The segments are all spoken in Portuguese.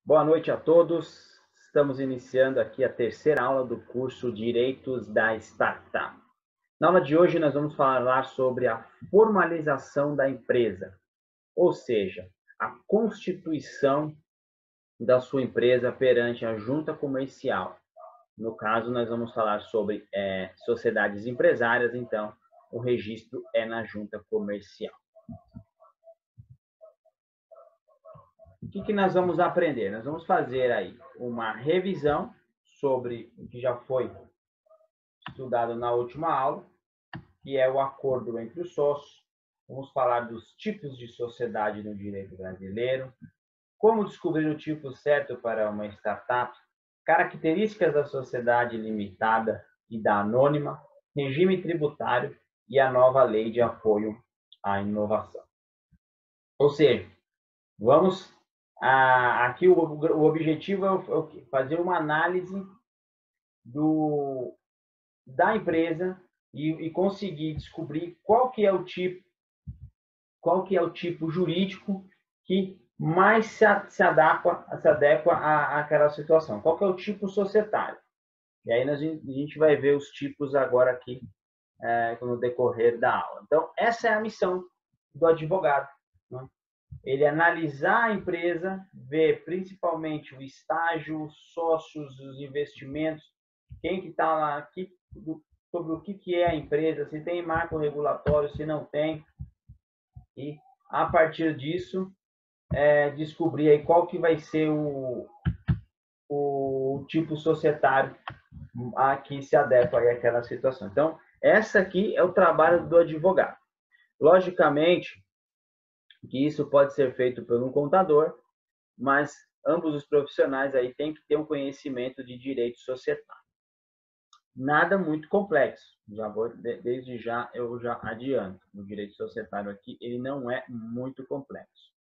Boa noite a todos. Estamos iniciando aqui a terceira aula do curso Direitos da Startup. Na aula de hoje nós vamos falar sobre a formalização da empresa, ou seja, a constituição da sua empresa perante a junta comercial. No caso, nós vamos falar sobre sociedades empresárias, então o registro é na junta comercial. O que nós vamos aprender? Nós vamos fazer aí uma revisão sobre o que já foi estudado na última aula, que é o acordo entre os sócios. Vamos falar dos tipos de sociedade no direito brasileiro, como descobrir o tipo certo para uma startup, características da sociedade limitada e da anônima, regime tributário e a nova lei de apoio à inovação. Ou seja, vamos aqui o objetivo é o quê? Fazer uma análise da empresa e conseguir descobrir qual que é o tipo jurídico que mais se adequa àquela situação. Qual que é o tipo societário? E aí a gente vai ver os tipos agora aqui no decorrer da aula. Então, essa é a missão do advogado, né? Ele analisar a empresa, ver principalmente o estágio, os sócios, os investimentos, quem que está lá, sobre o que é a empresa, se tem marco regulatório, se não tem, e a partir disso descobrir aí qual que vai ser o tipo societário a que se adequa àquela situação. Então, essa aqui é o trabalho do advogado. Logicamente, que isso pode ser feito por um contador, mas ambos os profissionais aí têm que ter um conhecimento de direito societário. Nada muito complexo. Desde já eu já adianto. O direito societário aqui ele não é muito complexo.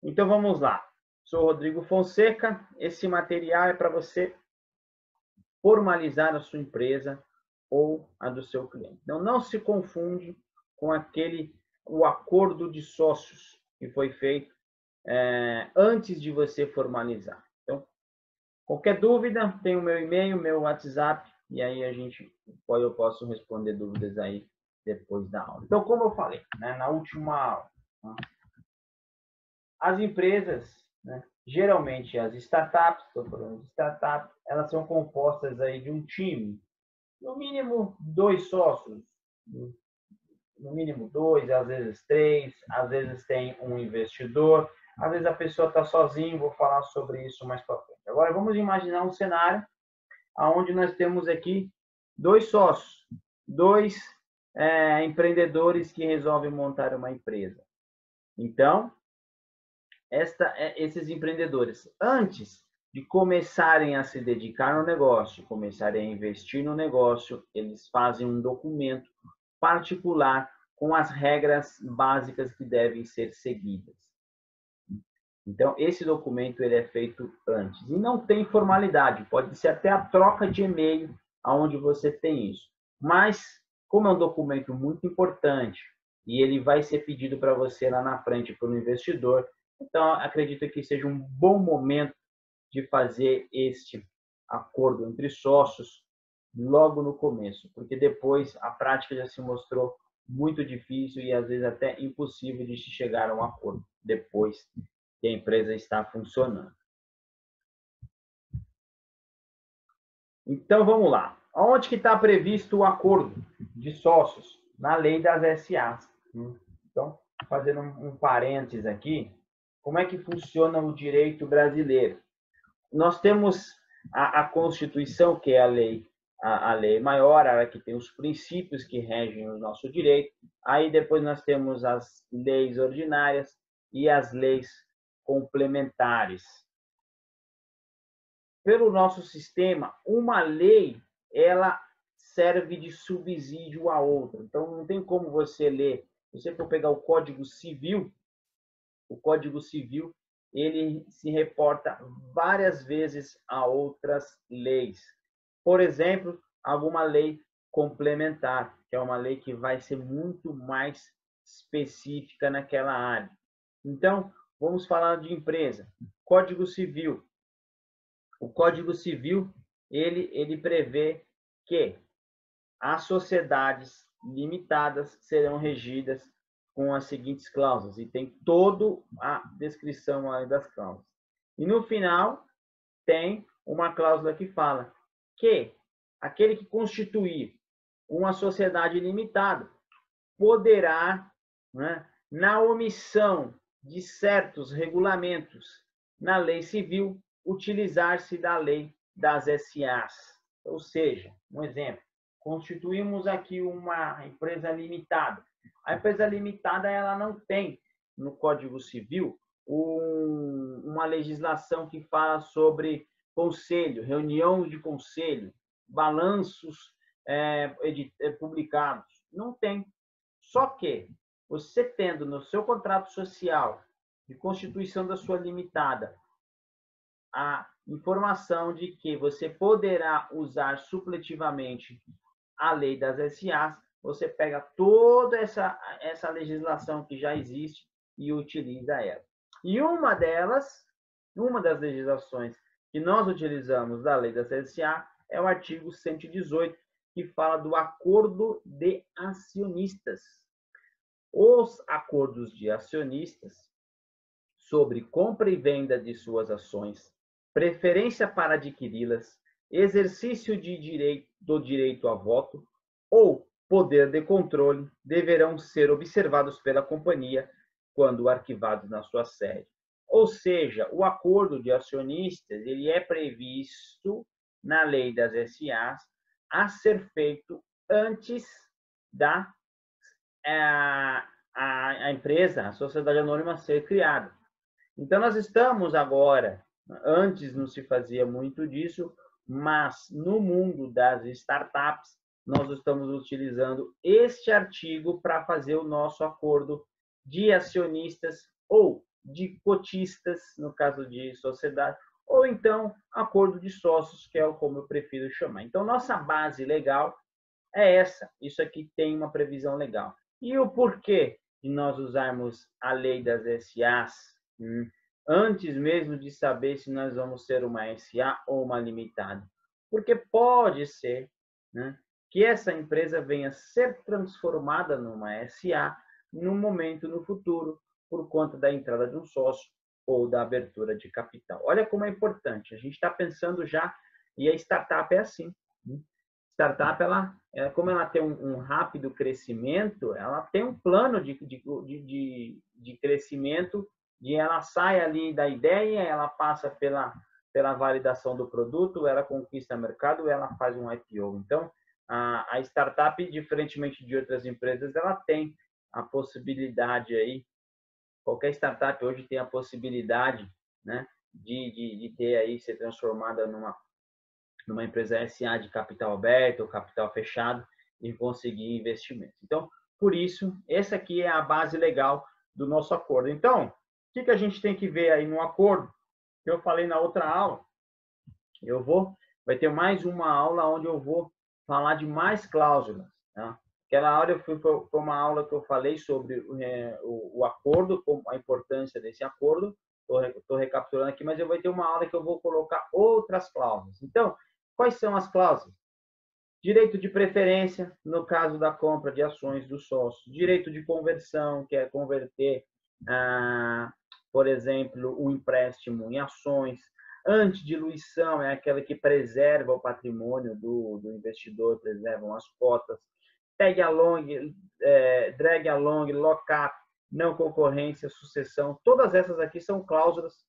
Então vamos lá. Sou Rodrigo Fonseca. Esse material é para você formalizar a sua empresa ou a do seu cliente. Então não se confunde com o acordo de sócios que foi feito antes de você formalizar. Então, qualquer dúvida, tem o meu e-mail, meu WhatsApp, e aí eu posso responder dúvidas aí depois da aula. Então, como eu falei, na última aula, as empresas, geralmente as startups, estou falando de startup, elas são compostas aí de um time, no mínimo 2 sócios, no mínimo 2, às vezes 3, às vezes tem um investidor, às vezes a pessoa está sozinha, vou falar sobre isso mais para frente. Agora, vamos imaginar um cenário onde nós temos aqui 2 sócios, 2 empreendedores que resolvem montar uma empresa. Então, esses empreendedores, antes de começarem a se dedicar no negócio, começarem a investir no negócio, eles fazem um documento particular com as regras básicas que devem ser seguidas. Então, esse documento ele é feito antes. E não tem formalidade, pode ser até a troca de e-mail onde você tem isso. Mas, como é um documento muito importante e ele vai ser pedido para você lá na frente para o investidor, então acredito que seja um bom momento de fazer este acordo entre sócios logo no começo, porque depois a prática já se mostrou muito difícil e às vezes até impossível de se chegar a um acordo depois que a empresa está funcionando. Então vamos lá. Onde que está previsto o acordo de sócios? Na lei das SAs. Então, fazendo um parênteses aqui, como é que funciona o direito brasileiro? Nós temos a Constituição, que é a lei maior, a que tem os princípios que regem o nosso direito. Aí depois nós temos as leis ordinárias e as leis complementares. Pelo nosso sistema, uma lei, ela serve de subsídio à outra. Então, não tem como você ler. Se você for pegar o Código Civil, ele se reporta várias vezes a outras leis. Por exemplo, alguma lei complementar, que é uma lei que vai ser muito mais específica naquela área. Então, vamos falar de empresa. Código Civil. O Código Civil, ele prevê que as sociedades limitadas serão regidas com as seguintes cláusulas, e tem toda a descrição aí das cláusulas. E no final, tem uma cláusula que fala que aquele que constituir uma sociedade limitada poderá, né, na omissão de certos regulamentos na lei civil, utilizar-se da lei das SAs. Ou seja, um exemplo, constituímos aqui uma empresa limitada. A empresa limitada, ela não tem no Código Civil uma legislação que fala sobre conselho, reunião de conselho, balanços publicados. Não tem. Só que você tendo no seu contrato social de constituição da sua limitada a informação de que você poderá usar supletivamente a lei das SAs, você pega toda essa legislação que já existe e utiliza ela. E uma das legislações que nós utilizamos da lei das SA é o artigo 118, que fala do acordo de acionistas. Os acordos de acionistas sobre compra e venda de suas ações, preferência para adquiri-las, exercício do direito a voto ou poder de controle deverão ser observados pela companhia quando arquivados na sua sede. Ou seja, o acordo de acionistas ele é previsto na lei das SAs a ser feito antes da a empresa, a sociedade anônima ser criada. Então, nós estamos agora, antes não se fazia muito disso, mas no mundo das startups, nós estamos utilizando este artigo para fazer o nosso acordo de acionistas ou de cotistas, no caso de sociedade, ou então acordo de sócios, que é como eu prefiro chamar. Então, nossa base legal é essa. Isso aqui tem uma previsão legal. E o porquê de nós usarmos a lei das SAs, antes mesmo de saber se nós vamos ser uma SA ou uma limitada? Porque pode ser, né, que essa empresa venha a ser transformada numa SA num momento no futuro, por conta da entrada de um sócio ou da abertura de capital. Olha como é importante. A gente está pensando já, e a startup é assim. Startup, como ela tem um rápido crescimento, ela tem um plano de crescimento, e ela sai ali da ideia, ela passa pela validação do produto, ela conquista mercado, ela faz um IPO. Então, a startup, diferentemente de outras empresas, ela tem a possibilidade aí, qualquer startup hoje tem a possibilidade, né, de ter aí, ser transformada numa empresa SA de capital aberto ou capital fechado e conseguir investimentos. Então, por isso, essa aqui é a base legal do nosso acordo. Então, o que a gente tem que ver aí no acordo? Que eu falei na outra aula, vai ter mais uma aula onde eu vou falar de mais cláusulas. Tá? Aquela aula foi uma aula que eu falei sobre o acordo, a importância desse acordo. Estou recapitulando aqui, mas eu vou ter uma aula que eu vou colocar outras cláusulas. Então, quais são as cláusulas? Direito de preferência, no caso da compra de ações do sócio. Direito de conversão, que é converter, por exemplo, o empréstimo em ações. Antidiluição é aquela que preserva o patrimônio do investidor, preservam as cotas. Tag along, drag along, lock-up, não concorrência, sucessão. Todas essas aqui são cláusulas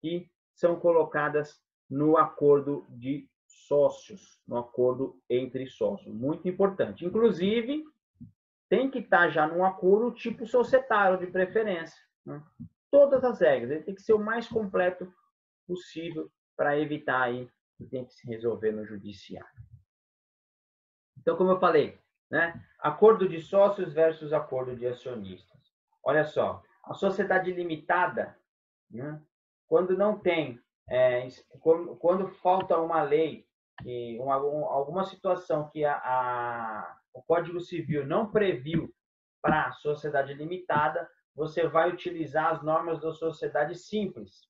que são colocadas no acordo de sócios, no acordo entre sócios. Muito importante. Inclusive, tem que estar já no acordo tipo societário de preferência. Né? Todas as regras. Ele tem que ser o mais completo possível para evitar aí que tem que se resolver no judiciário. Então, como eu falei, né? Acordo de sócios versus acordo de acionistas. Olha só, a sociedade limitada, né? Quando não tem, quando falta uma lei, alguma situação que o Código Civil não previu para a sociedade limitada, você vai utilizar as normas da sociedade simples.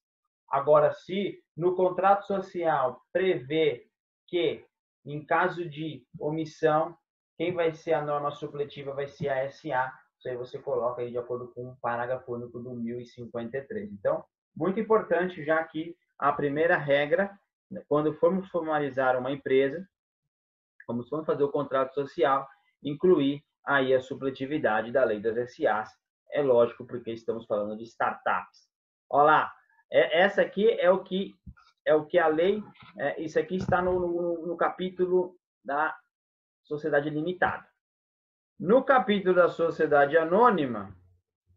Agora, se no contrato social prevê que, em caso de omissão, quem vai ser a norma supletiva vai ser a SA, isso aí você coloca aí de acordo com o parágrafo único do 1053. Então, muito importante, já que a primeira regra, quando formos formalizar uma empresa, como formos fazer o contrato social, incluir aí a supletividade da lei das SAs. É lógico, porque estamos falando de startups. Olha lá, essa aqui é o que a lei, isso aqui está no capítulo da sociedade limitada. No capítulo da sociedade anônima,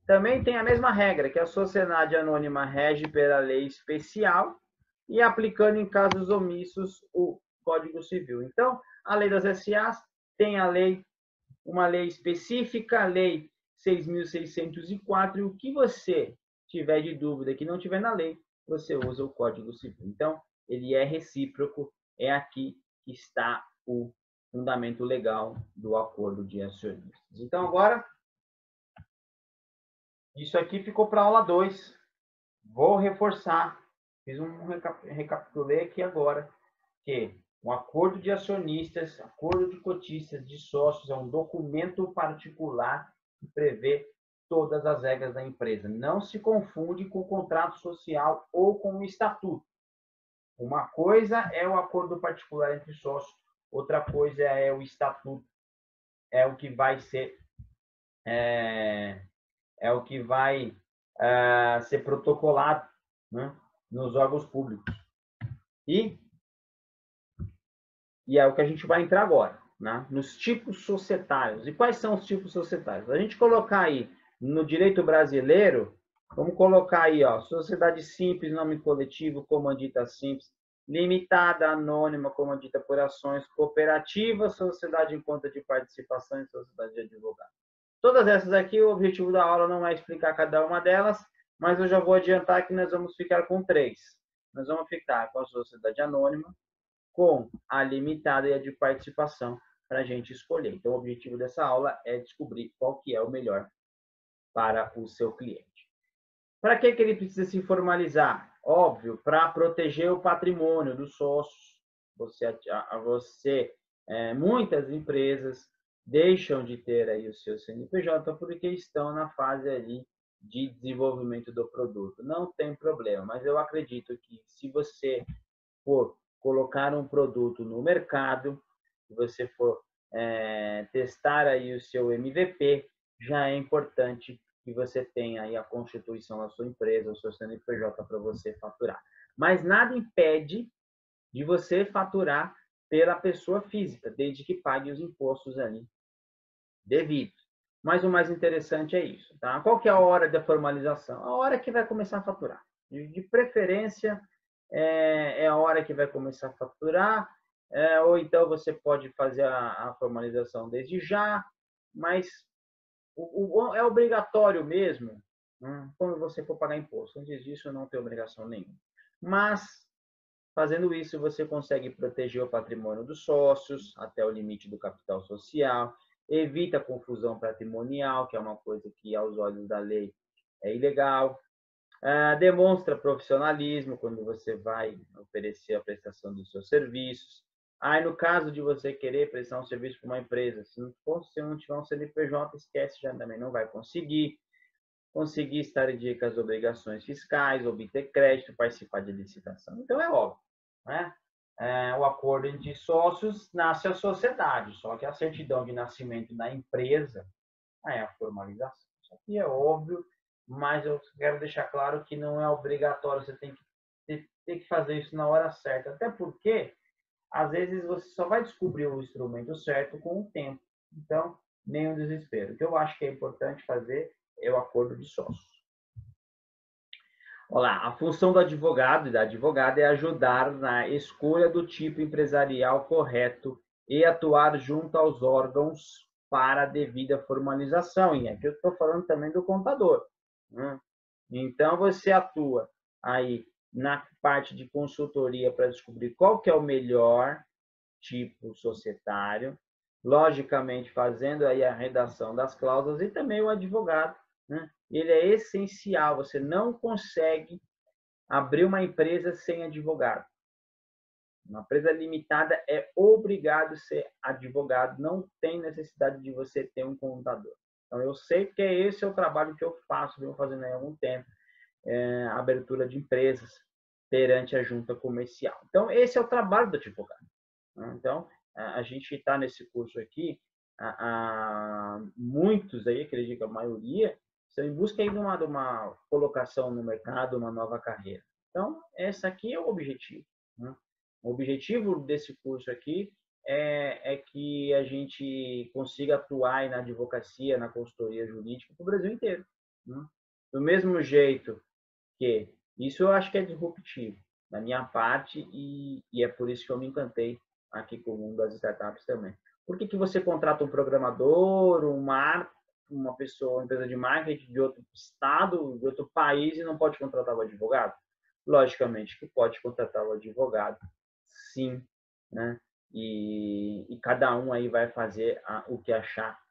também tem a mesma regra, que a sociedade anônima rege pela lei especial e aplicando em casos omissos o Código Civil. Então, a lei das SAs tem uma lei específica, a lei 6.604, e o que você tiver de dúvida que não tiver na lei, você usa o Código Civil. Então, ele é recíproco, é aqui que está o fundamento legal do acordo de acionistas. Então, agora, isso aqui ficou para a aula 2. Vou reforçar, fiz um recapitulei aqui agora, que um acordo de acionistas, acordo de cotistas, de sócios, é um documento particular que prevê todas as regras da empresa. Não se confunde com o contrato social ou com o estatuto. Uma coisa é o acordo particular entre sócios, outra coisa é o estatuto, é o que vai ser ser protocolado, né, nos órgãos públicos. E é o que a gente vai entrar agora, né, nos tipos societários. E quais são os tipos societários? A gente colocar aí no direito brasileiro, vamos colocar aí, ó, sociedade simples, nome coletivo, comandita simples, limitada, anônima, comandita por ações, cooperativa, sociedade em conta de participação e sociedade de advogado. Todas essas aqui, o objetivo da aula não é explicar cada uma delas, mas eu já vou adiantar que nós vamos ficar com 3. Nós vamos ficar com a sociedade anônima, com a limitada e a de participação, para a gente escolher. Então, o objetivo dessa aula é descobrir qual que é o melhor para o seu cliente. Para que ele precisa se formalizar? Óbvio, para proteger o patrimônio dos sócios. Muitas empresas deixam de ter aí o seu CNPJ porque estão na fase ali de desenvolvimento do produto. Não tem problema, mas eu acredito que se você for colocar um produto no mercado, se você for testar aí o seu MVP, já é importante que você tenha aí a constituição da sua empresa, o seu CNPJ para você faturar. Mas nada impede de você faturar pela pessoa física, desde que pague os impostos ali devidos. Mas o mais interessante é isso, tá? Qual que é a hora da formalização? A hora que vai começar a faturar. De preferência, é a hora que vai começar a faturar, ou então você pode fazer a formalização desde já, mas é obrigatório mesmo, né, quando você for pagar imposto. Antes disso, não tem obrigação nenhuma. Mas, fazendo isso, você consegue proteger o patrimônio dos sócios até o limite do capital social, evita a confusão patrimonial, que é uma coisa que, aos olhos da lei, é ilegal. Demonstra profissionalismo quando você vai oferecer a prestação dos seus serviços. Aí, no caso de você querer prestar um serviço para uma empresa, se não tiver um CNPJ, esquece, já também não vai conseguir. Conseguir estar em dia com as obrigações fiscais, obter crédito, participar de licitação. Então, é óbvio, né? O acordo entre sócios nasce a sociedade, só que a certidão de nascimento da empresa é a formalização. Isso aqui é óbvio, mas eu quero deixar claro que não é obrigatório, você tem que fazer isso na hora certa, até porque às vezes você só vai descobrir o instrumento certo com o tempo. Então, nenhum desespero. O que eu acho que é importante fazer é o acordo de sócios. Olá, a função do advogado e da advogada é ajudar na escolha do tipo empresarial correto e atuar junto aos órgãos para a devida formalização. E aqui eu estou falando também do contador, né? Então, você atua aí na parte de consultoria para descobrir qual que é o melhor tipo societário, logicamente fazendo aí a redação das cláusulas, e também o advogado, né? Ele é essencial, você não consegue abrir uma empresa sem advogado. Uma empresa limitada é obrigado a ser advogado, não tem necessidade de você ter um contador. Então, eu sei que esse é o trabalho que eu faço, venho fazendo há algum tempo, abertura de empresas perante a junta comercial. Então, esse é o trabalho do advogado. Então, a gente está nesse curso aqui, muitos aí, acredito que a maioria, estão em busca aí de uma colocação no mercado, uma nova carreira. Então, esse aqui é o objetivo. Né? O objetivo desse curso aqui é que a gente consiga atuar aí na advocacia, na consultoria jurídica para o Brasil inteiro. Né? Do mesmo jeito que isso eu acho que é disruptivo da minha parte e é por isso que eu me encantei aqui com o mundo das startups também. Por que você contrata um programador, uma pessoa, uma empresa de marketing de outro estado, de outro país e não pode contratar o advogado? Logicamente que pode contratar o advogado, sim, né? E cada um aí vai fazer o que achar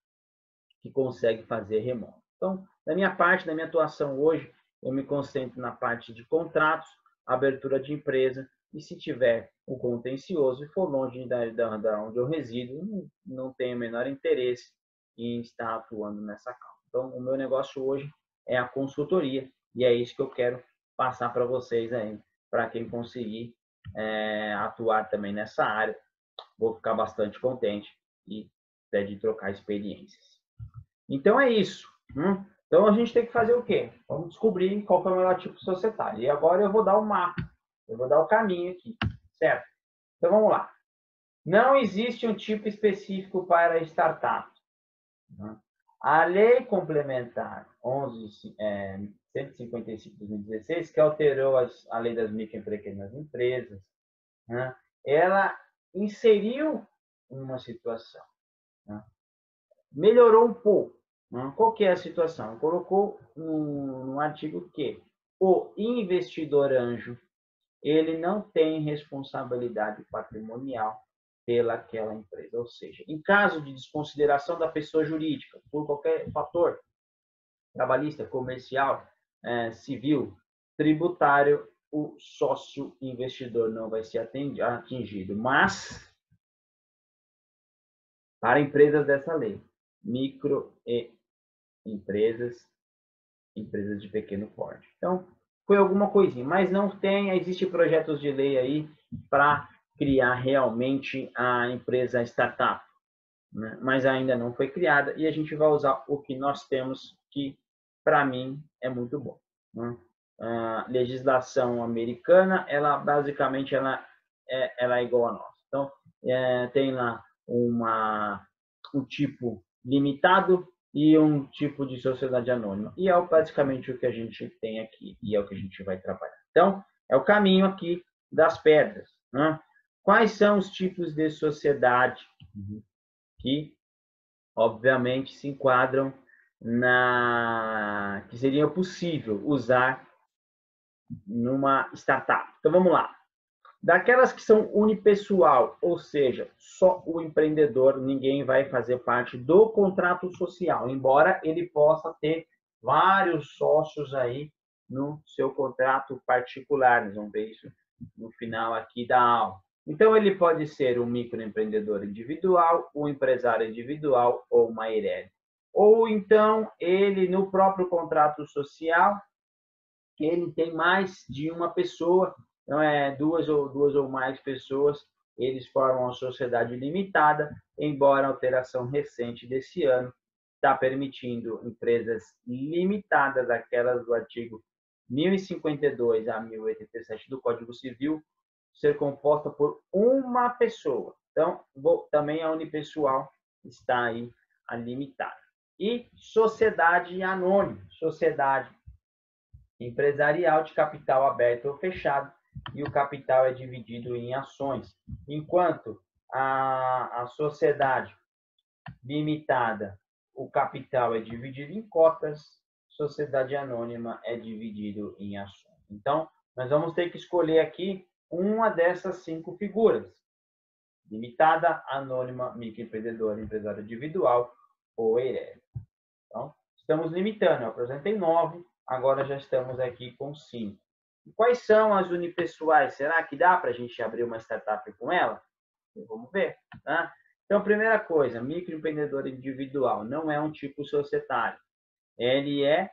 que consegue fazer remoto. Então, da minha parte, da minha atuação hoje, eu me concentro na parte de contratos, abertura de empresa, e se tiver o contencioso e for longe da onde eu resido, não tenho o menor interesse em estar atuando nessa causa. Então, o meu negócio hoje é a consultoria, e é isso que eu quero passar para vocês aí, para quem conseguir atuar também nessa área, vou ficar bastante contente e até de trocar experiências. Então é isso. Então a gente tem que fazer o quê? Vamos descobrir qual é o melhor tipo societário. E agora eu vou dar o mapa, eu vou dar o caminho aqui, certo? Então vamos lá. Não existe um tipo específico para startup. A Lei Complementar 155 de 2016, que alterou a Lei das Micro e Pequenas Empresas, ela inseriu uma situação, melhorou um pouco. Qual que é a situação? Colocou um artigo que o investidor anjo ele não tem responsabilidade patrimonial pelaquela empresa. Ou seja, em caso de desconsideração da pessoa jurídica, por qualquer fator, trabalhista, comercial, civil, tributário, o sócio investidor não vai ser atingido. Mas, para empresas dessa lei, micro e empresas de pequeno porte. Então, foi alguma coisinha, mas não tem, existem projetos de lei aí para criar realmente a empresa startup, né? Mas ainda não foi criada e a gente vai usar o que nós temos, que para mim é muito bom. Né? A legislação americana, ela basicamente ela é igual a nós. Então, tem lá um tipo limitado e um tipo de sociedade anônima. E é praticamente o que a gente tem aqui e é o que a gente vai trabalhar. Então, é o caminho aqui das pedras. Né? Quais são os tipos de sociedade que, obviamente, se enquadram que seria possível usar numa startup? Então, vamos lá. Daquelas que são unipessoal, ou seja, só o empreendedor, ninguém vai fazer parte do contrato social, embora ele possa ter vários sócios aí no seu contrato particular. Nós vamos ver isso no final aqui da aula. Então, ele pode ser um microempreendedor individual, um empresário individual ou uma EIRELI. Ou então, ele no próprio contrato social, ele tem mais de uma pessoa, não é duas ou mais pessoas, eles formam uma sociedade limitada, embora a alteração recente desse ano está permitindo empresas limitadas, aquelas do artigo 1052 a 1087 do Código Civil, ser composta por uma pessoa. Então, também a unipessoal está aí a limitada. E sociedade anônima, sociedade empresarial de capital aberto ou fechado, e o capital é dividido em ações, enquanto a sociedade limitada, o capital é dividido em cotas, sociedade anônima é dividido em ações. Então, nós vamos ter que escolher aqui uma dessas 5 figuras: limitada, anônima, microempreendedor, empresário individual ou EIRELI. Então, estamos limitando. Eu apresentei 9, agora já estamos aqui com 5. Quais são as unipessoais? Será que dá para a gente abrir uma startup com ela? Vamos ver. Tá? Então, primeira coisa, microempreendedor individual não é um tipo societário. Ele é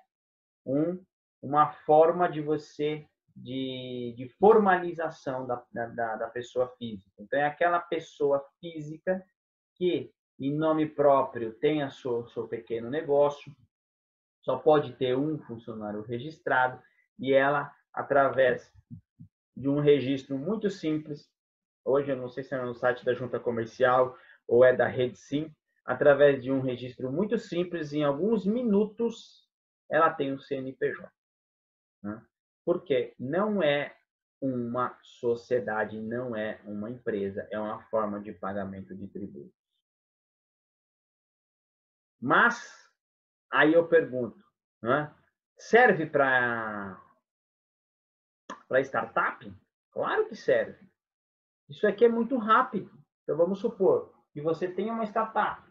uma forma de você, de formalização da pessoa física. Então, é aquela pessoa física que, em nome próprio, tem seu pequeno negócio, só pode ter um funcionário registrado e ela, através de um registro muito simples, hoje eu não sei se é no site da Junta Comercial ou é da Rede Sim, através de um registro muito simples, em alguns minutos, ela tem um CNPJ. Né? Porque não é uma sociedade, não é uma empresa, é uma forma de pagamento de tributos. Mas, aí eu pergunto, né? Serve para startup? Claro que serve. Isso aqui é muito rápido. Então, vamos supor que você tem uma startup,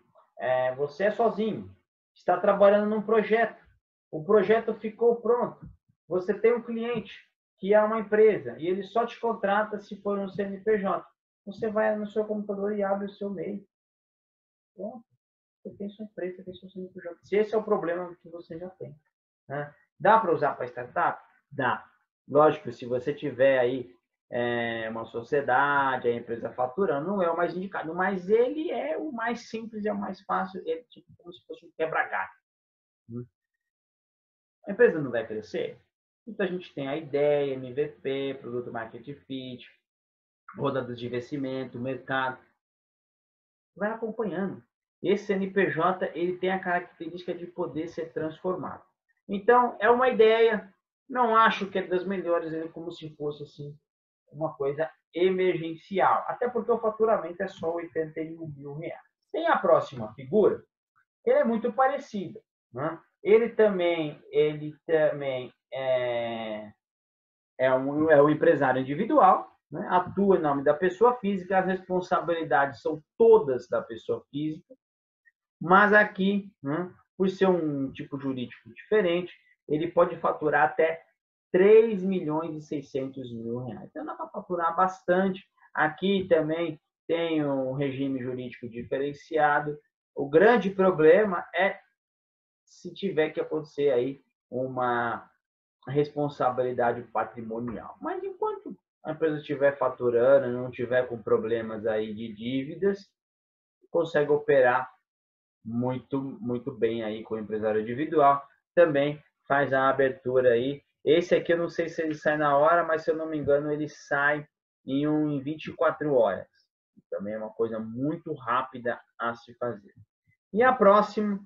você é sozinho, está trabalhando num projeto, o projeto ficou pronto, você tem um cliente que é uma empresa e ele só te contrata se for um CNPJ. Você vai no seu computador e abre o seu e-mail. Pronto. Você tem sua empresa, você tem seu CNPJ. Se esse é o problema que você já tem. Né? Dá para usar para startup? Dá. Lógico, se você tiver aí uma sociedade, a empresa faturando, não é o mais indicado, mas ele é o mais simples, é o mais fácil, é tipo como se fosse um quebra-galho. A empresa não vai crescer? Então a gente tem a ideia, MVP, produto market fit, rodadas de investimento, mercado. Vai acompanhando. Esse CNPJ ele tem a característica de poder ser transformado. Então, é uma ideia, não acho que é das melhores, como se fosse assim, uma coisa emergencial. Até porque o faturamento é só R$81 mil. Tem a próxima figura, ele é muito parecido. Né? Ele também é um empresário individual, né? Atua em nome da pessoa física, as responsabilidades são todas da pessoa física, mas aqui, né, por ser um tipo jurídico diferente, ele pode faturar até R$3.600.000. Então, dá para faturar bastante. Aqui também tem um regime jurídico diferenciado. O grande problema é se tiver que acontecer aí uma responsabilidade patrimonial. Mas enquanto a empresa estiver faturando, não tiver com problemas aí de dívidas, consegue operar muito bem aí com o empresário individual. Também faz a abertura aí. Esse aqui eu não sei se ele sai na hora, mas se eu não me engano ele sai em 24 horas. Também é uma coisa muito rápida a se fazer. E a próxima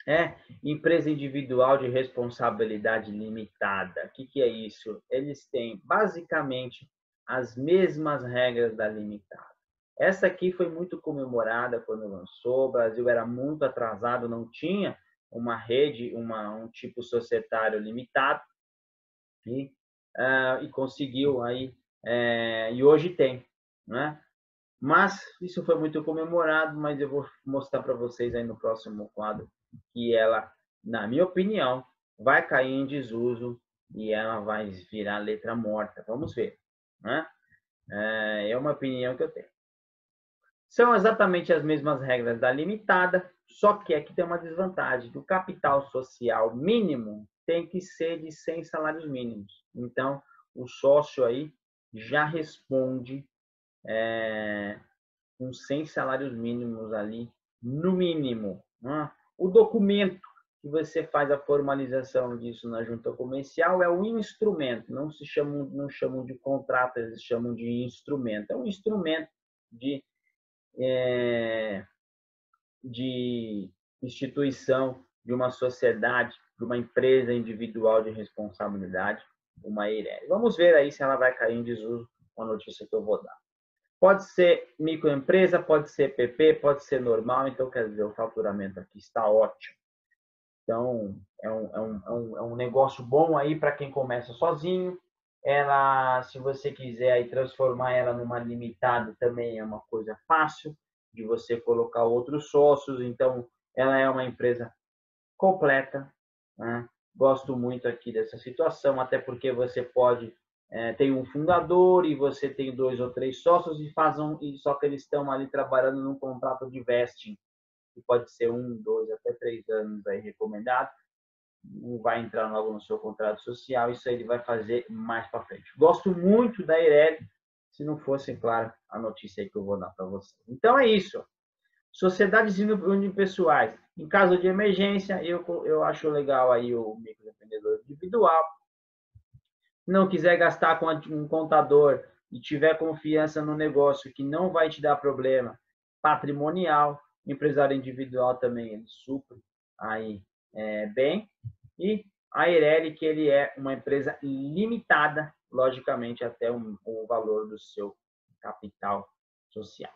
é empresa individual de responsabilidade limitada. O que é isso? Eles têm basicamente as mesmas regras da limitada. Essa aqui foi muito comemorada quando lançou. O Brasil era muito atrasado, não tinha uma rede, um tipo societário limitado e conseguiu aí e hoje tem, né? Mas isso foi muito comemorado, mas eu vou mostrar para vocês aí no próximo quadro que ela, na minha opinião, vai cair em desuso e ela vai virar letra morta. Vamos ver, né? É uma opinião que eu tenho. São exatamente as mesmas regras da limitada, só que aqui tem uma desvantagem. O capital social mínimo tem que ser de 100 salários mínimos. Então, o sócio aí já responde com 100 salários mínimos ali, no mínimo. Né? O documento que você faz a formalização disso na junta comercial é um instrumento, não chamam de contrato, eles chamam de instrumento. É um instrumento de instituição, de uma sociedade, de uma empresa individual de responsabilidade, uma EIRE. Vamos ver aí se ela vai cair em desuso com a notícia que eu vou dar. Pode ser microempresa, pode ser PP, pode ser normal, então quer dizer, o faturamento aqui está ótimo. Então, é um negócio bom aí para quem começa sozinho. Ela, se você quiser aí transformar ela numa limitada, também é uma coisa fácil de você colocar outros sócios. Então, ela é uma empresa completa, né? Gosto muito aqui dessa situação, até porque você pode tem um fundador e você tem 2 ou 3 sócios e só que eles estão ali trabalhando num contrato de vesting, que pode ser 1, 2, até 3 anos aí recomendado. Não vai entrar logo no seu contrato social, isso aí ele vai fazer mais para frente. Gosto muito da Eireli, se não fosse, claro, a notícia aí que eu vou dar para você. Então é isso. Sociedades unipessoais. Em caso de emergência, eu acho legal aí o microempreendedor individual. Não quiser gastar com um contador e tiver confiança no negócio que não vai te dar problema patrimonial, empresário individual também ele supre aí bem. E a Eireli, que ele é uma empresa limitada, logicamente, até o valor do seu capital social.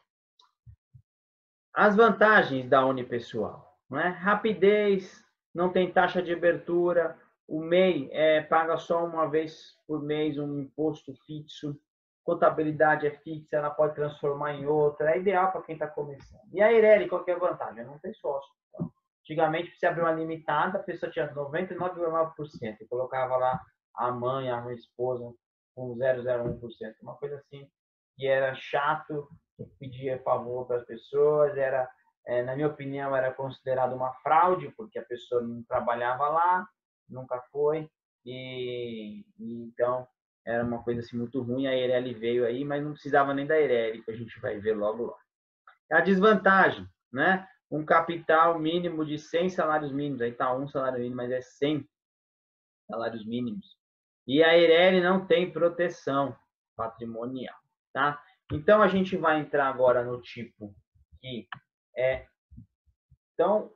As vantagens da unipessoal, não é? Rapidez, não tem taxa de abertura, o MEI paga só uma vez por mês um imposto fixo, contabilidade é fixa, ela pode transformar em outra, é ideal para quem está começando. E a Eireli, qual que é a vantagem? Não tem sócio. Então, antigamente, para você abrir uma limitada, a pessoa tinha 99,9% e colocava lá a mãe, a esposa com 0,01%, uma coisa assim, que era chato, que pedia favor para as pessoas, era, na minha opinião, era considerado uma fraude, porque a pessoa não trabalhava lá, nunca foi, e então era uma coisa assim muito ruim. A Eireli veio aí, mas não precisava nem da Eireli, que a gente vai ver logo logo. A desvantagem, né? Um capital mínimo de 100 salários mínimos, aí está um salário mínimo, mas é 100 salários mínimos. E a Eireli não tem proteção patrimonial, tá? Então a gente vai entrar agora no tipo que é. Então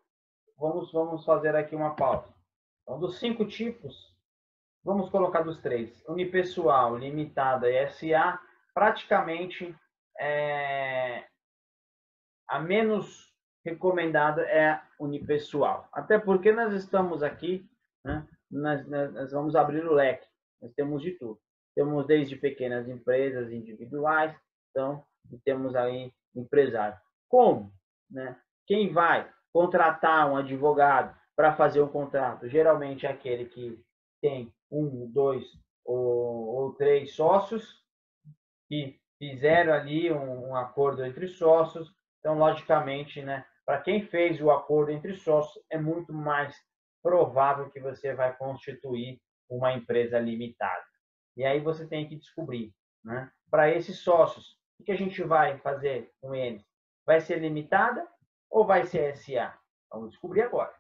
vamos fazer aqui uma pausa. Então, dos 5 tipos, vamos colocar dos 3. Unipessoal, limitada e SA, praticamente a menos recomendada é a unipessoal. Até porque nós estamos aqui, né, nós vamos abrir o leque. Nós temos de tudo. Temos desde pequenas empresas individuais, então, e temos aí empresário. Como? Né? Quem vai contratar um advogado para fazer um contrato? Geralmente é aquele que tem 1, 2 ou 3 sócios que fizeram ali um acordo entre sócios. Então, logicamente, né, para quem fez o acordo entre sócios, é muito mais provável que você vai constituir uma empresa limitada. E aí você tem que descobrir, né, para esses sócios, o que a gente vai fazer com eles? Vai ser limitada ou vai ser SA? Vamos descobrir agora.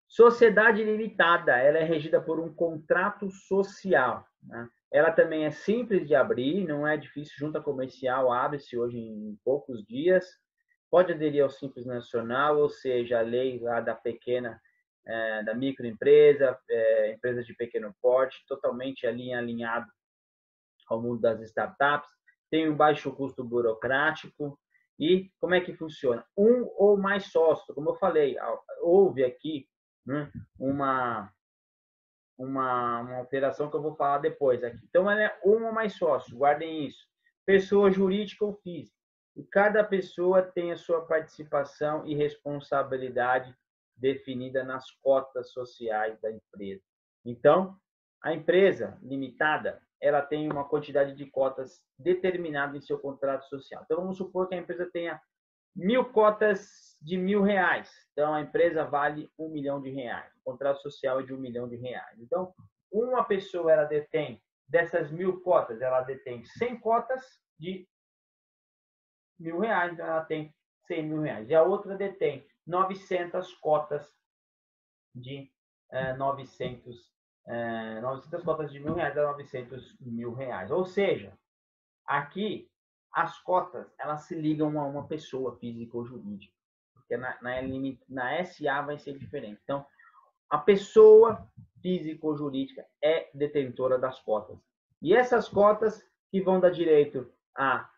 Sociedade limitada, ela é regida por um contrato social, né? Ela também é simples de abrir, não é difícil. Junta comercial abre-se hoje em poucos dias. Pode aderir ao Simples Nacional, ou seja, a lei lá da pequena, da microempresa, empresa de pequeno porte, totalmente alinhado ao mundo das startups. Tem um baixo custo burocrático. E como é que funciona? Um ou mais sócios, como eu falei, houve aqui uma alteração que eu vou falar depois aqui. Então, ela é um ou mais sócios, guardem isso. Pessoa jurídica ou física. E cada pessoa tem a sua participação e responsabilidade definida nas cotas sociais da empresa. Então, a empresa limitada, ela tem uma quantidade de cotas determinada em seu contrato social. Então, vamos supor que a empresa tenha 1.000 cotas de R$1.000. Então, a empresa vale R$1 milhão. O contrato social é de R$1 milhão. Então, uma pessoa, ela detém, dessas 1.000 cotas, ela detém 100 cotas de R$1.000. Então, ela tem R$100.000. E a outra detém 900 cotas de 900 cotas de R$1.000 a R$900.000. Ou seja, aqui as cotas, elas se ligam a uma pessoa física ou jurídica, porque na SA vai ser diferente. Então, a pessoa física ou jurídica é detentora das cotas. E essas cotas que vão dar direito a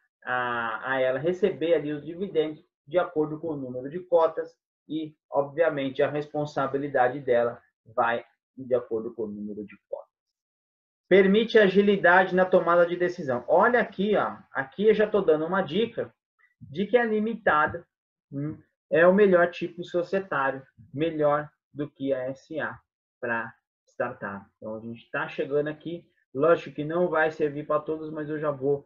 ela receber ali os dividendos de acordo com o número de cotas e, obviamente, a responsabilidade dela vai de acordo com o número de cotas. Permite agilidade na tomada de decisão. Olha aqui, ó. Aqui eu já estou dando uma dica de que a limitada é o melhor tipo societário, melhor do que a SA. para startup. Então, a gente está chegando aqui. Lógico que não vai servir para todos, mas eu já vou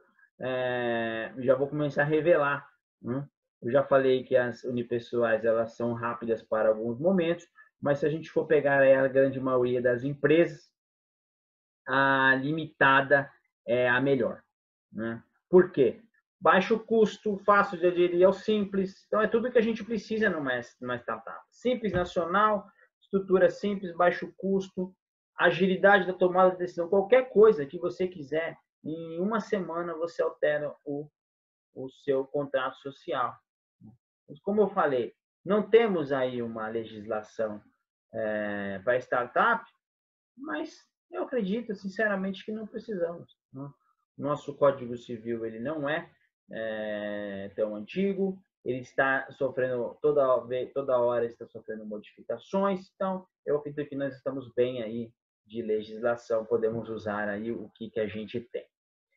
começar a revelar. Né? Eu já falei que as unipessoais elas são rápidas para alguns momentos, mas se a gente for pegar a grande maioria das empresas, a limitada é a melhor. Né? Por quê? Baixo custo, fácil de aderir ao simples. Então, é tudo que a gente precisa numa startup. Simples nacional, estrutura simples, baixo custo, agilidade da tomada de decisão. Qualquer coisa que você quiser, em uma semana você altera o seu contrato social. Como eu falei, não temos aí uma legislação para startup, mas eu acredito, sinceramente, que não precisamos. Né? Nosso Código Civil ele não é tão antigo, ele está sofrendo, toda hora está sofrendo modificações, então eu acredito que nós estamos bem aí de legislação, podemos usar aí o que a gente tem.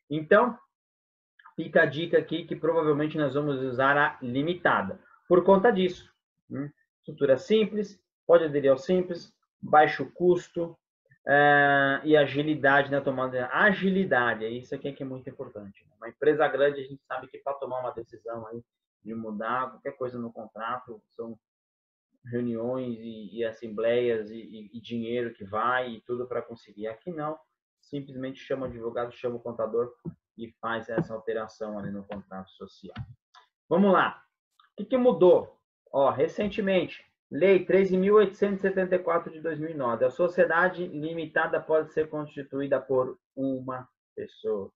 Então, fica a dica aqui que provavelmente nós vamos usar a limitada, por conta disso. Né? Estrutura simples, pode aderir ao simples, baixo custo, e agilidade na tomada. Agilidade, é isso aqui que é muito importante. Uma empresa grande, a gente sabe que para tomar uma decisão aí de mudar qualquer coisa no contrato, são reuniões e assembleias e dinheiro que vai e tudo para conseguir. Aqui não, simplesmente chama o advogado, chama o contador e faz essa alteração ali no contrato social. Vamos lá. O que mudou? Recentemente, Lei 13.874 de 2009. A sociedade limitada pode ser constituída por uma pessoa.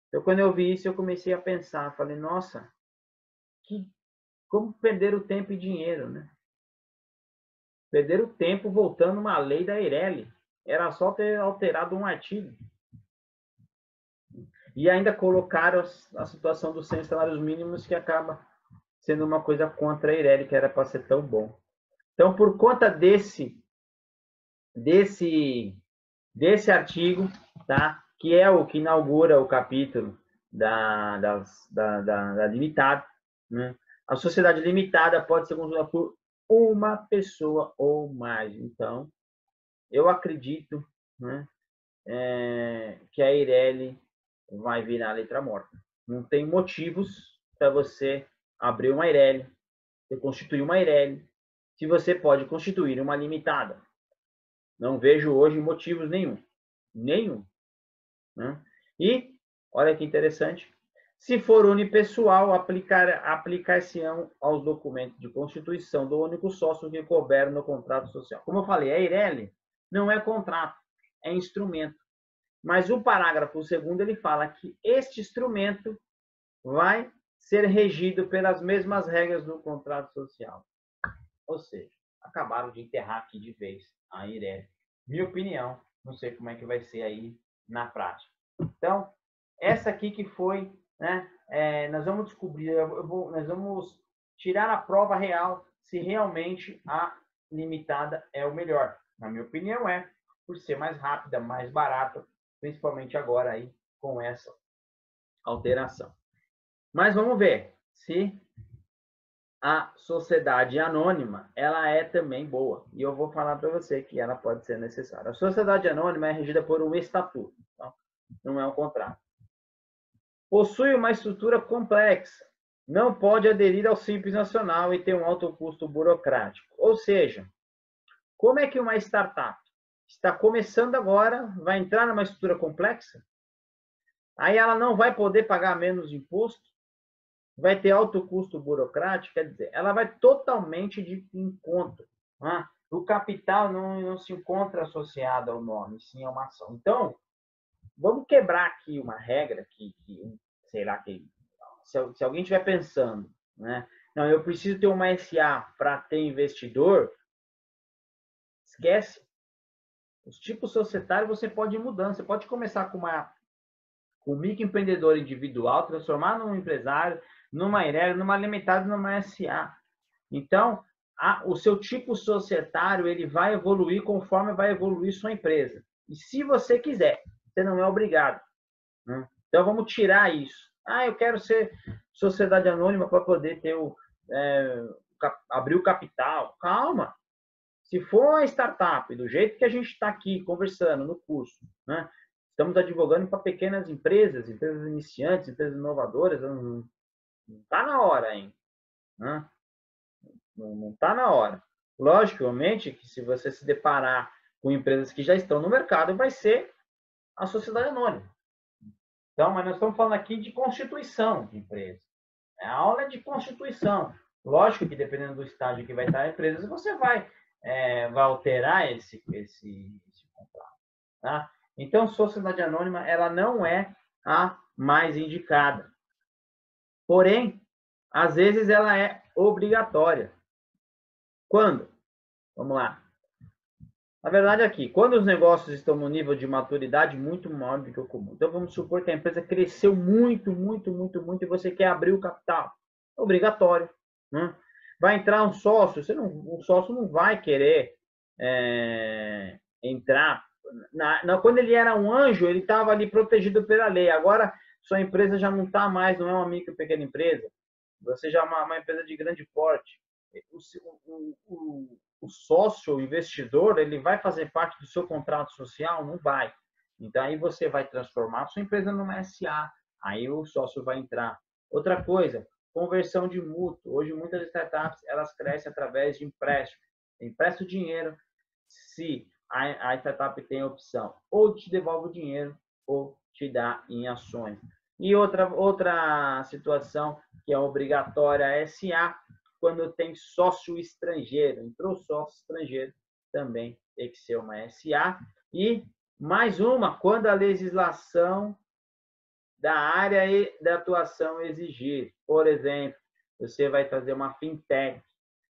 Então, quando eu vi isso, eu comecei a pensar. Falei, nossa, como perder o tempo e dinheiro, né? Perder o tempo voltando uma lei da Eireli. Era só ter alterado um artigo. E ainda colocaram a situação dos 100 salários mínimos, que acaba sendo uma coisa contra a Eireli, que era para ser tão bom. Então, por conta desse artigo, tá? Que é o que inaugura o capítulo da limitada, né? A sociedade limitada pode ser constituída por uma pessoa ou mais. Então, eu acredito, né, que a Eireli vai virar letra morta. Não tem motivos para você abrir uma Eireli, você constituir uma Eireli, se você pode constituir uma limitada. Não vejo hoje motivos nenhum. Nenhum. Né? E, olha que interessante, se for unipessoal, aplicar-se-ão aos documentos de constituição do único sócio que couber no contrato social. Como eu falei, a Eireli não é contrato, é instrumento. Mas o parágrafo 2º, ele fala que este instrumento vai ser regido pelas mesmas regras do contrato social. Ou seja, acabaram de enterrar aqui de vez a Eireli. Minha opinião, não sei como é que vai ser aí na prática. Então, essa aqui que foi, né, nós vamos descobrir, nós vamos tirar a prova real se realmente a limitada é o melhor. Na minha opinião por ser mais rápida, mais barata, principalmente agora aí com essa alteração. Mas vamos ver se a sociedade anônima, ela é também boa. E eu vou falar para você que ela pode ser necessária. A sociedade anônima é regida por um estatuto, então, não é um contrato. Possui uma estrutura complexa, não pode aderir ao Simples Nacional e tem um alto custo burocrático. Ou seja, como é que uma startup está começando agora, vai entrar numa estrutura complexa? Aí ela não vai poder pagar menos imposto? Vai ter alto custo burocrático, quer dizer, ela vai totalmente de encontro. Né? O capital não se encontra associado ao nome, sim a uma ação. Então, vamos quebrar aqui uma regra que sei lá, se alguém estiver pensando, né? Não, eu preciso ter uma SA para ter investidor, esquece. Os tipos societários você pode ir mudando. Você pode começar com um microempreendedor individual, transformar num empresário, numa Eireli, numa limitada, numa SA. Então, o seu tipo societário ele vai evoluir conforme vai evoluir sua empresa. E se você quiser, você não é obrigado. Né? Então, vamos tirar isso. Eu quero ser sociedade anônima para poder ter abrir o capital. Calma. Se for uma startup, do jeito que a gente está aqui conversando no curso, né? Estamos advogando para pequenas empresas, empresas iniciantes, empresas inovadoras, não está na hora ainda, né? Não está na hora. Logicamente que se você se deparar com empresas que já estão no mercado, vai ser a sociedade anônima. Então, mas nós estamos falando aqui de constituição de empresa. A aula é de constituição. Lógico que dependendo do estágio que vai estar a empresa, você vai alterar esse contrato. Tá? Então, sociedade anônima, ela não é a mais indicada. Porém, às vezes ela é obrigatória. Quando? Vamos lá. Na verdade, aqui, quando os negócios estão no nível de maturidade muito maior do que o comum. Então, vamos supor que a empresa cresceu muito, muito, muito, muito e você quer abrir o capital. É obrigatório. Né? Vai entrar um sócio, o sócio não vai querer entrar. Quando ele era um anjo, ele estava ali protegido pela lei. Agora, sua empresa já não está mais, não é uma micro pequena empresa. Você já é uma empresa de grande porte. O sócio, o investidor, ele vai fazer parte do seu contrato social? Não vai. Então, aí você vai transformar a sua empresa numa SA. Aí o sócio vai entrar. Outra coisa, conversão de mútuo. Hoje, muitas startups, elas crescem através de empréstimo. Empresta o dinheiro. Se a startup tem a opção, ou te devolve o dinheiro, ou te dá em ações. E outra situação que é obrigatória, a SA, quando tem sócio estrangeiro. Entrou sócio estrangeiro, também tem que ser uma SA. E mais uma, quando a legislação da área da atuação exigir. Por exemplo, você vai fazer uma fintech,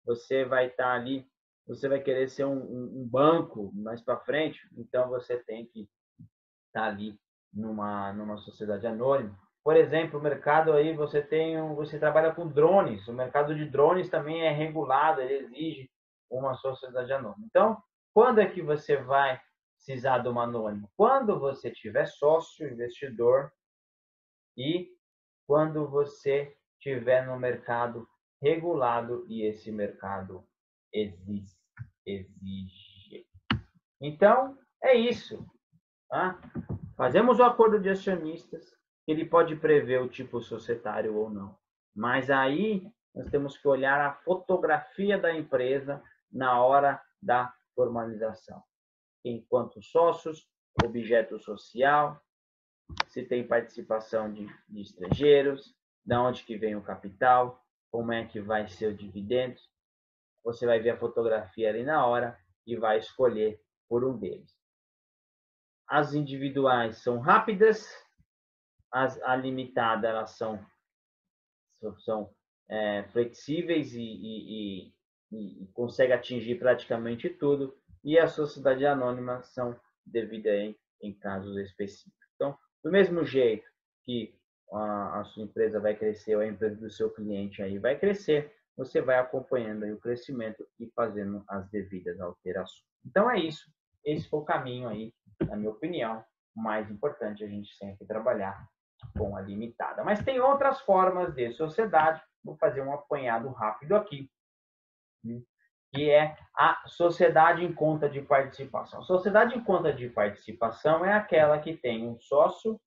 você vai estar ali, você vai querer ser um banco mais para frente, então você tem que estar ali numa sociedade anônima. Por exemplo, o mercado aí, você trabalha com drones, o mercado de drones também é regulado, ele exige uma sociedade anônima. Então, quando é que você vai precisar de uma anônima? Quando você tiver sócio, investidor, e quando você estiver no mercado regulado e esse mercado exige. Então, é isso. Tá? Fazemos o acordo de acionistas, ele pode prever o tipo societário ou não. Mas aí nós temos que olhar a fotografia da empresa na hora da formalização. Enquanto sócios, objeto social, se tem participação de estrangeiros, de onde que vem o capital, como é que vai ser o dividendo. Você vai ver a fotografia ali na hora e vai escolher por um deles. As individuais são rápidas, a limitada elas são flexíveis e consegue atingir praticamente tudo, e a sociedade anônima são devidas em casos específicos. Então, do mesmo jeito que a sua empresa vai crescer, ou a empresa do seu cliente aí vai crescer, você vai acompanhando aí o crescimento e fazendo as devidas alterações. Então, é isso. Esse foi o caminho aí, na minha opinião, mais importante a gente sempre trabalhar com a limitada. Mas tem outras formas de sociedade, vou fazer um apanhado rápido aqui, que é a sociedade em conta de participação. A sociedade em conta de participação é aquela que tem um sócio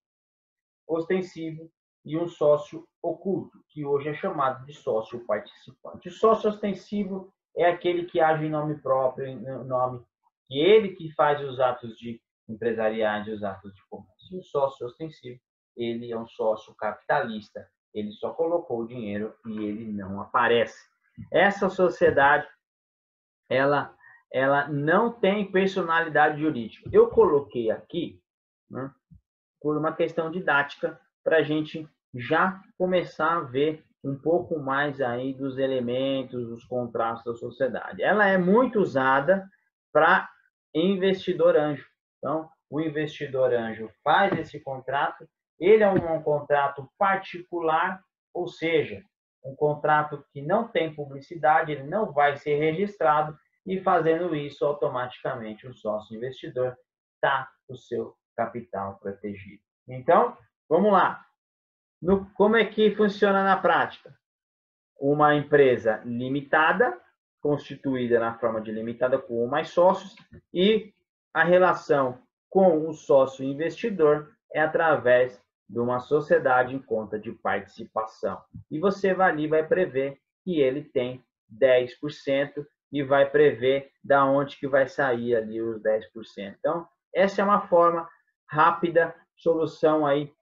ostensivo e um sócio oculto, que hoje é chamado de sócio participante. O sócio ostensivo é aquele que age em nome próprio, em nome que ele que faz os atos de empresariais, os atos de comércio. E o sócio ostensivo, ele é um sócio capitalista, ele só colocou o dinheiro e ele não aparece. Essa sociedade, ela não tem personalidade jurídica. Eu coloquei aqui, né, por uma questão didática, para a gente já começar a ver um pouco mais aí dos elementos, dos contratos da sociedade. Ela é muito usada para investidor anjo. Então, o investidor anjo faz esse contrato, ele é um contrato particular, ou seja, um contrato que não tem publicidade, ele não vai ser registrado, e fazendo isso, automaticamente, o sócio investidor está o seu capital protegido. Então, vamos lá. Como é que funciona na prática? Uma empresa limitada constituída na forma de limitada com um ou mais sócios, e a relação com o sócio investidor é através de uma sociedade em conta de participação. E você vai ali, vai prever que ele tem 10% e vai prever da onde que vai sair ali os 10%. Então, essa é uma forma rápida, solução aí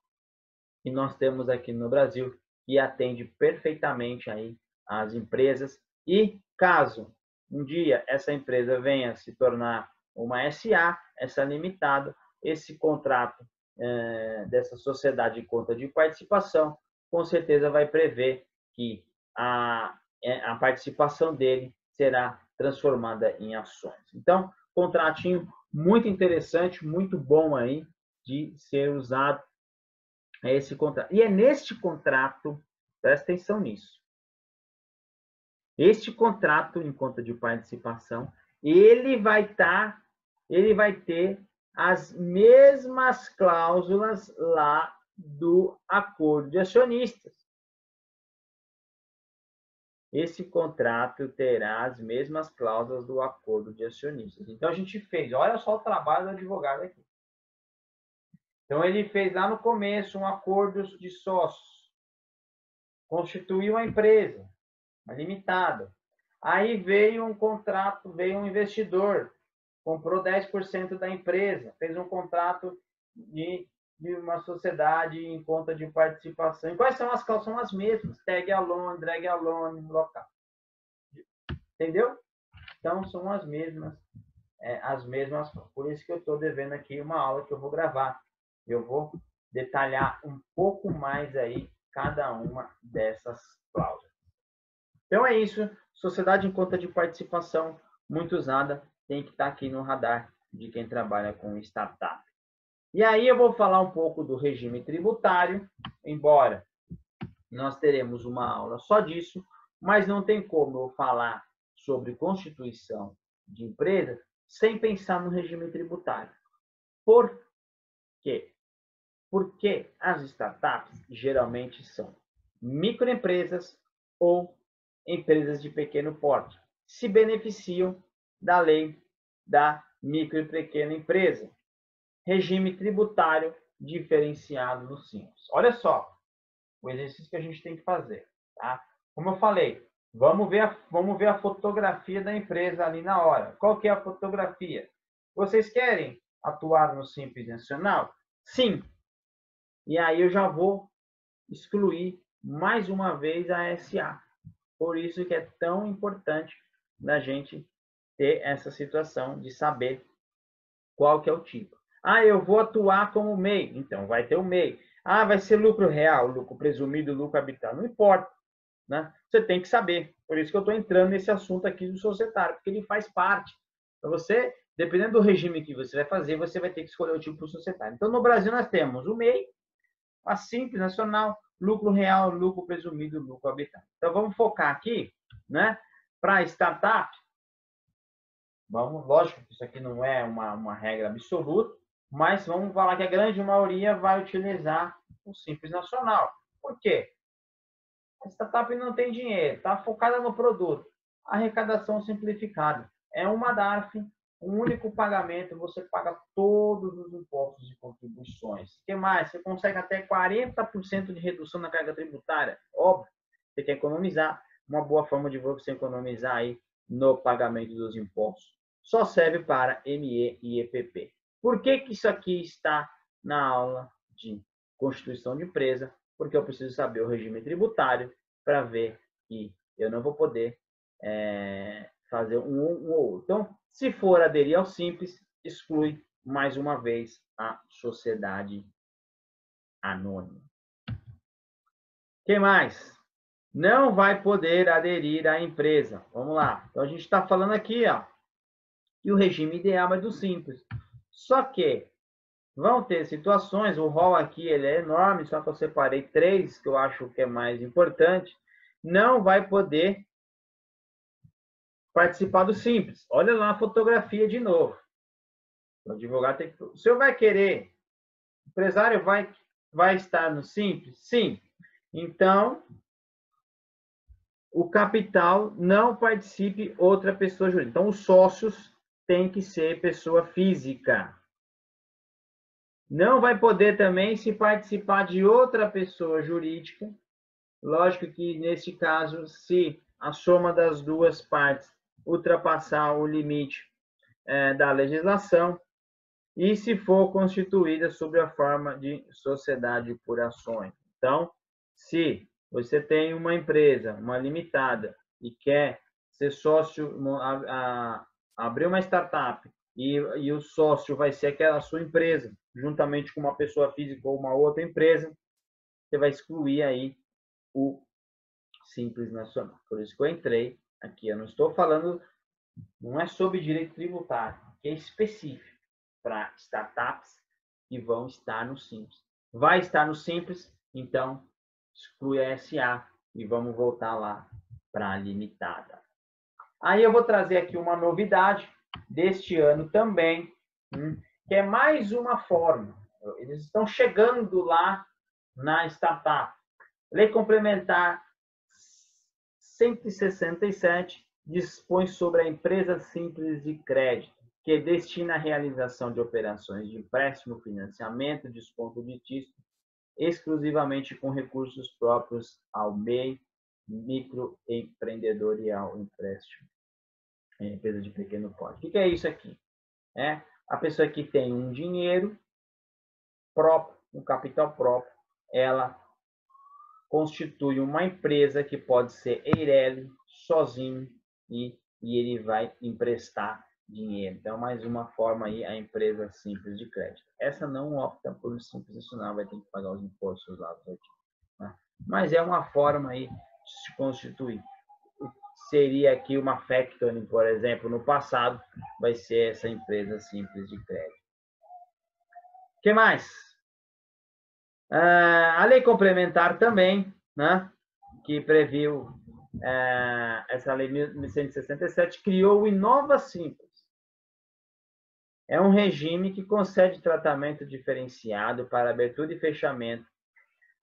que nós temos aqui no Brasil, que atende perfeitamente aí as empresas. E caso um dia essa empresa venha se tornar uma SA, essa limitada, esse contrato dessa sociedade de conta de participação, com certeza vai prever que a participação dele será transformada em ações. Então, contratinho muito interessante, muito bom aí de ser usado esse contrato. E é neste contrato, presta atenção nisso, este contrato em conta de participação, ele vai ter as mesmas cláusulas lá do acordo de acionistas. Esse contrato terá as mesmas cláusulas do acordo de acionistas. Então, a gente fez, olha só o trabalho do advogado aqui. Então, ele fez lá no começo um acordo de sócios, constituiu a empresa, uma limitada. Aí veio um contrato, veio um investidor, comprou 10% da empresa, fez um contrato de uma sociedade em conta de participação. E quais são as cláusulas? São as mesmas, tag alone, drag alone, local. Entendeu? Então, são as mesmas. Por isso que eu estou devendo aqui uma aula que eu vou gravar. Eu vou detalhar um pouco mais aí cada uma dessas cláusulas. Então é isso, sociedade em conta de participação, muito usada, tem que estar aqui no radar de quem trabalha com startup. E aí eu vou falar um pouco do regime tributário, embora nós teremos uma aula só disso, mas não tem como eu falar sobre constituição de empresa sem pensar no regime tributário. Por quê? Porque as startups geralmente são microempresas ou empresas de pequeno porte, se beneficiam da lei da micro e pequena empresa. Regime tributário diferenciado no Simples. Olha só o exercício que a gente tem que fazer. Tá? Como eu falei, vamos ver a fotografia da empresa ali na hora. Qual que é a fotografia? Vocês querem atuar no Simples Nacional? Sim. E aí eu já vou excluir mais uma vez a SA. Por isso que é tão importante da gente ter essa situação de saber qual que é o tipo. Ah, eu vou atuar como MEI. Então, vai ter o MEI. Ah, vai ser lucro real, lucro presumido, lucro habitável. Não importa. Né? Você tem que saber. Por isso que eu estou entrando nesse assunto aqui do societário, porque ele faz parte. Para você, dependendo do regime que você vai fazer, você vai ter que escolher o tipo societário. Então, no Brasil, nós temos o MEI, a Simples Nacional, lucro real, lucro presumido, lucro habitável. Então, vamos focar aqui, né? Para startup, lógico que isso aqui não é uma regra absoluta, mas vamos falar que a grande maioria vai utilizar o Simples Nacional. Por quê? A startup não tem dinheiro, está focada no produto. Arrecadação simplificada. É uma DARF, um único pagamento, você paga todos os impostos e contribuições. O que mais? Você consegue até 40% de redução na carga tributária. Óbvio, você quer economizar. Uma boa forma de você economizar aí no pagamento dos impostos. Só serve para ME e EPP. Por que isso aqui está na aula de Constituição de Empresa? Porque eu preciso saber o regime tributário para ver que eu não vou poder fazer um ou outro. Então, se for aderir ao Simples, exclui mais uma vez a sociedade anônima. Quem mais? Não vai poder aderir à empresa. Vamos lá. Então, a gente está falando aqui, ó, que o regime ideal é do Simples. Só que vão ter situações, o rol aqui ele é enorme, só que eu separei 3, que eu acho que é mais importante, não vai poder participar do Simples. Olha lá a fotografia de novo. O advogado tem que... O senhor vai querer, o empresário vai estar no Simples? Sim. Então, o capital não participe outra pessoa jurídica. Então, os sócios têm que ser pessoa física. Não vai poder também se participar de outra pessoa jurídica. Lógico que, nesse caso, se a soma das duas partes ultrapassar o limite da legislação, e se for constituída sob a forma de sociedade por ações. Então, se você tem uma empresa, uma limitada, e quer ser sócio, abrir uma startup, e o sócio vai ser aquela sua empresa, juntamente com uma pessoa física ou uma outra empresa, você vai excluir aí o Simples Nacional. Por isso que eu entrei aqui. Eu não estou falando, não é sobre direito tributário, que é específico para startups que vão estar no Simples. Vai estar no Simples, então exclui a SA e vamos voltar lá para a limitada. Aí eu vou trazer aqui uma novidade deste ano também, que é mais uma forma. Eles estão chegando lá na startup. Lei Complementar 167 dispõe sobre a empresa simples de crédito, que destina a realização de operações de empréstimo, financiamento, desconto de título, exclusivamente com recursos próprios ao MEI, microempreendedor e ao empréstimo, empresa de pequeno porte. O que é isso aqui? É a pessoa que tem um dinheiro próprio, um capital próprio, ela constitui uma empresa que pode ser Eireli, sozinho, e ele vai emprestar dinheiro. Então, mais uma forma aí, a empresa simples de crédito. Essa não opta por Simples Nacional, vai ter que pagar os impostos lá. Né? Mas é uma forma aí de se constituir. Seria aqui uma factoring, por exemplo, no passado, vai ser essa empresa simples de crédito. O que mais? A lei complementar também, né, que previu essa lei 1167, criou o Inova Simples. É um regime que concede tratamento diferenciado para abertura e fechamento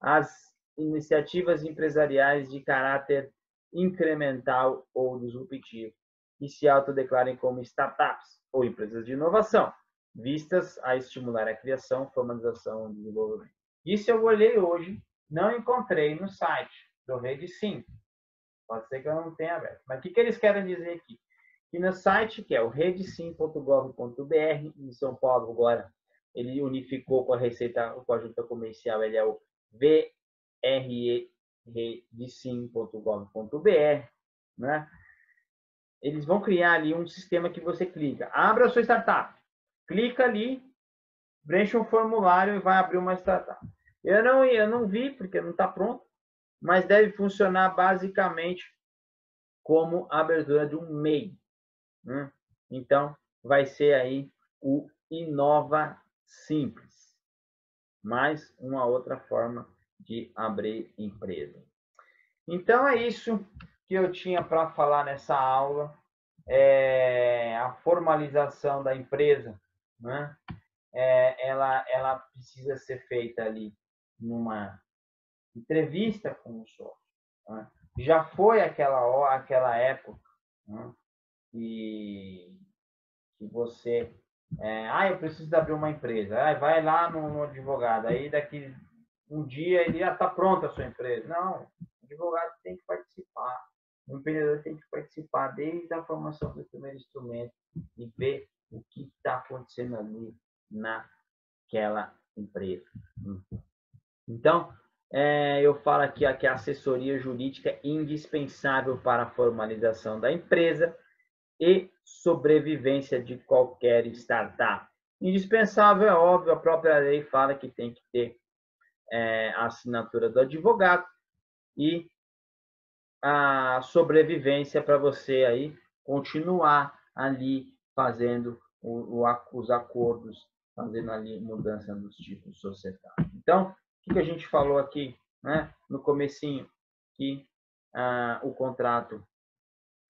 às iniciativas empresariais de caráter incremental ou disruptivo, que se autodeclarem como startups ou empresas de inovação, vistas a estimular a criação, formalização e desenvolvimento. Isso eu olhei hoje, não encontrei no site do Rede Sim. Pode ser que eu não tenha aberto. Mas o que eles querem dizer aqui? Que no site, que é o redesim.gov.br, em São Paulo agora, ele unificou com a Receita, com a Junta Comercial, ele é o VREdesim.gov.br, né? Eles vão criar ali um sistema que você clica. Abra a sua startup. Clica ali, preenche um formulário e vai abrir uma startup. Eu não vi, porque não está pronto, mas deve funcionar basicamente como a abertura de um MEI. Então, vai ser aí o Inova Simples. Mais uma outra forma de abrir empresa. Então, é isso que eu tinha para falar nessa aula. A formalização da empresa, né? Ela precisa ser feita ali numa entrevista com o sócio. Né? Já foi aquela época, né? que você eu preciso abrir uma empresa, vai lá no advogado, aí daqui um dia ele está pronta a sua empresa. Não, o advogado tem que participar, o empreendedor tem que participar desde a formação do primeiro instrumento e ver o que está acontecendo ali naquela empresa. Então, eu falo aqui que a assessoria jurídica é indispensável para a formalização da empresa e sobrevivência de qualquer startup. Indispensável, é óbvio, a própria lei fala que tem que ter a assinatura do advogado e a sobrevivência para você aí continuar ali fazendo os acordos, fazendo ali mudança dos tipos societários. Então, o que a gente falou aqui, né, no comecinho, que o contrato,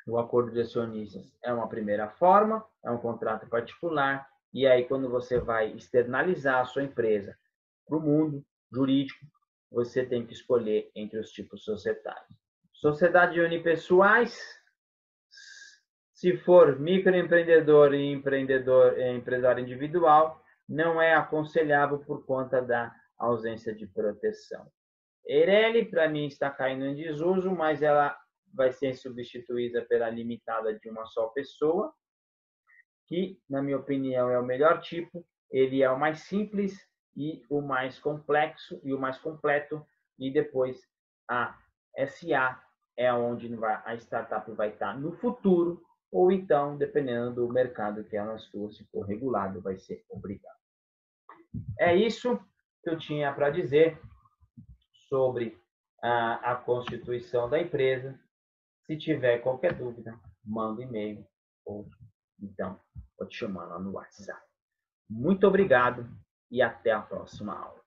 o acordo de acionistas é uma primeira forma, é um contrato particular, e aí quando você vai externalizar a sua empresa para o mundo jurídico, você tem que escolher entre os tipos societários. Sociedade unipessoais, se for microempreendedor e empresário individual, não é aconselhável por conta da ausência de proteção. Eireli, para mim, está caindo em desuso, mas ela vai ser substituída pela limitada de uma só pessoa, que, na minha opinião, é o melhor tipo. Ele é o mais simples e o mais complexo e o mais completo, e depois a SA é onde a startup vai estar no futuro, ou então, dependendo do mercado que ela atua, se for regulado, vai ser obrigado. É isso que eu tinha para dizer sobre a constituição da empresa. Se tiver qualquer dúvida, manda e-mail ou então vou te chamar lá no WhatsApp. Muito obrigado e até a próxima aula.